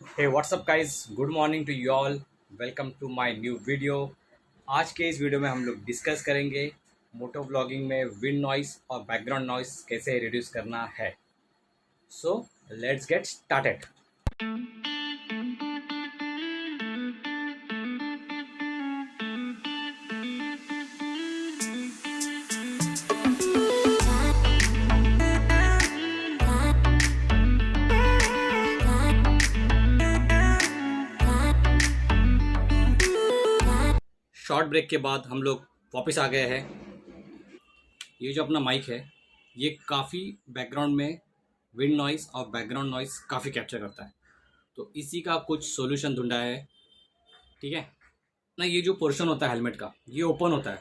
Hey WhatsApp guys, good morning to you all. Welcome to my new video. आज के इस video में हम लोग डिस्कस करेंगे मोटो व्लॉगिंग में विंड नॉइस और बैकग्राउंड नॉइस कैसे रिड्यूस करना है। So let's get started. Short break के बाद हम लोग वापस आ गए हैं। ये जो अपना माइक है ये काफ़ी बैकग्राउंड में विंड नॉइस और बैकग्राउंड नॉइस काफ़ी कैप्चर करता है, तो इसी का कुछ सॉल्यूशन ढूंढा है। ठीक है ना, ये जो पोर्शन होता है हेलमेट का ये ओपन होता है,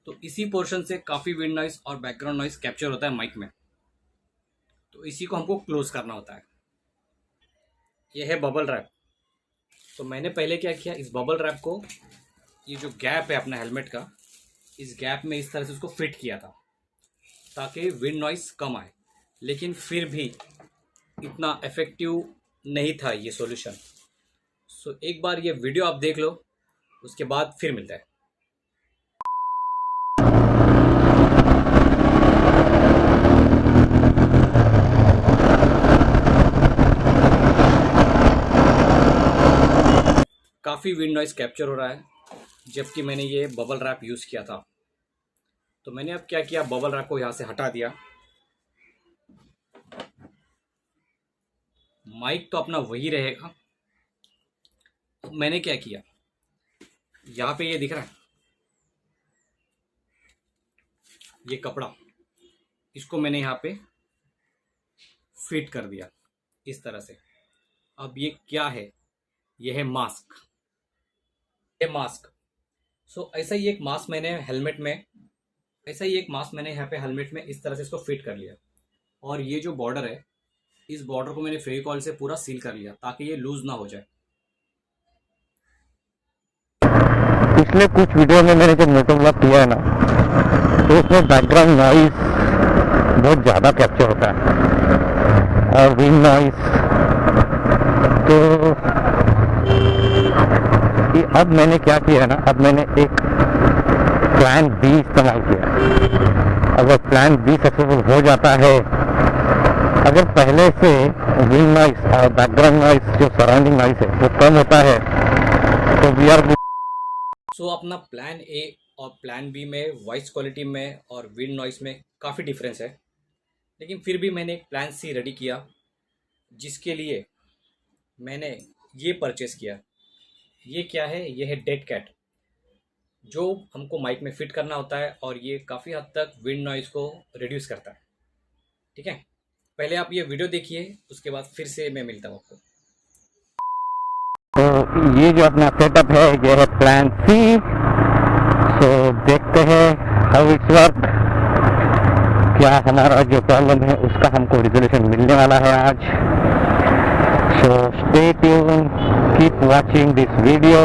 तो इसी पोर्शन से काफ़ी विंड नॉइस और बैकग्राउंड नॉइस कैप्चर होता है माइक में, तो इसी को हमको क्लोज करना होता है। ये है बबल रैप। तो मैंने पहले क्या किया, इस बबल रैप को ये जो गैप है अपना हेलमेट का, इस गैप में इस तरह से उसको फिट किया था ताकि विंड नॉइस कम आए, लेकिन फिर भी इतना इफेक्टिव नहीं था ये सॉल्यूशन। सो एक बार ये वीडियो आप देख लो, उसके बाद फिर मिलता है। काफ़ी विंड नॉइस कैप्चर हो रहा है जबकि मैंने ये बबल रैप यूज़ किया था। तो मैंने अब क्या किया, बबल रैप को यहाँ से हटा दिया। माइक तो अपना वही रहेगा। तो मैंने क्या किया, यहाँ पे ये दिख रहा है ये कपड़ा, इसको मैंने यहाँ पे फिट कर दिया इस तरह से। अब ये क्या है, ये है मास्क। ये मास्क। सो ऐसा ही एक मास्क मैंने हेलमेट में, ऐसा ही एक मास्क मैंने यहाँ पे हेलमेट में इस तरह से इसको फिट कर लिया। और ये जो बॉर्डर है, इस बॉर्डर को मैंने फेविकॉल से पूरा सील कर लिया ताकि ये लूज ना हो जाए। पिछले कुछ वीडियो में मैंने जब मोटो व्लॉग किया है ना, तो उसमें बैकग्राउंड नॉइस बहुत ज़्यादा कैप्चर होता है और विंड नॉइस। तो अब मैंने क्या किया है ना, अब मैंने एक प्लान बी इस्तेमाल किया। अगर प्लान बी सक्सेसफुल हो जाता है, अगर पहले से विंड नॉइस और बैकग्राउंड नॉइस जो सराउंडिंग नॉइस है वो कम होता है, तो वी आर। सो अपना प्लान ए और प्लान बी में वॉइस क्वालिटी में और विंड नॉइस में काफ़ी डिफरेंस है, लेकिन फिर भी मैंने एक प्लान सी रेडी किया जिसके लिए मैंने ये परचेस किया। ये क्या है, ये है डेड कैट, जो हमको माइक में फिट करना होता है और ये काफ़ी हद तक विंड नॉइस को रिड्यूस करता है। ठीक है, पहले आप ये वीडियो देखिए, उसके बाद फिर से मैं मिलता हूँ आपको। तो ये जो अपना सेटअप है ये है प्लान सी। सो देखते हैं हाउ इट्स वर्क, क्या हमारा जो प्रॉब्लम है उसका हमको रिजोल्यूशन मिलने वाला है आज। So stay tune, keep watching this video.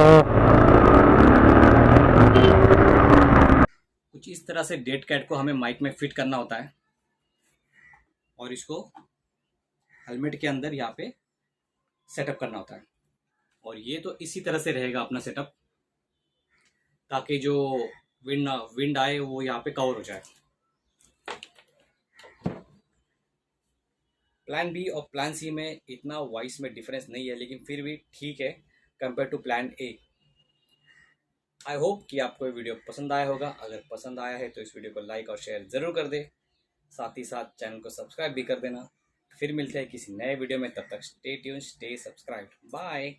कुछ इस तरह से डेड कैट को हमें माइक में फिट करना होता है और इसको हेलमेट के अंदर यहाँ पे सेटअप करना होता है। और ये तो इसी तरह से रहेगा अपना सेटअप, ताकि जो विंड आए वो यहाँ पे कवर हो जाए। प्लान बी और प्लान सी में इतना वॉइस में डिफरेंस नहीं है, लेकिन फिर भी ठीक है compare to plan A. I hope कि आपको ये वीडियो पसंद आया होगा। अगर पसंद आया है तो इस वीडियो को लाइक और शेयर ज़रूर कर दे, साथ ही साथ चैनल को सब्सक्राइब भी कर देना। फिर मिलते हैं किसी नए वीडियो में, तब तक stay tune, stay subscribe, bye.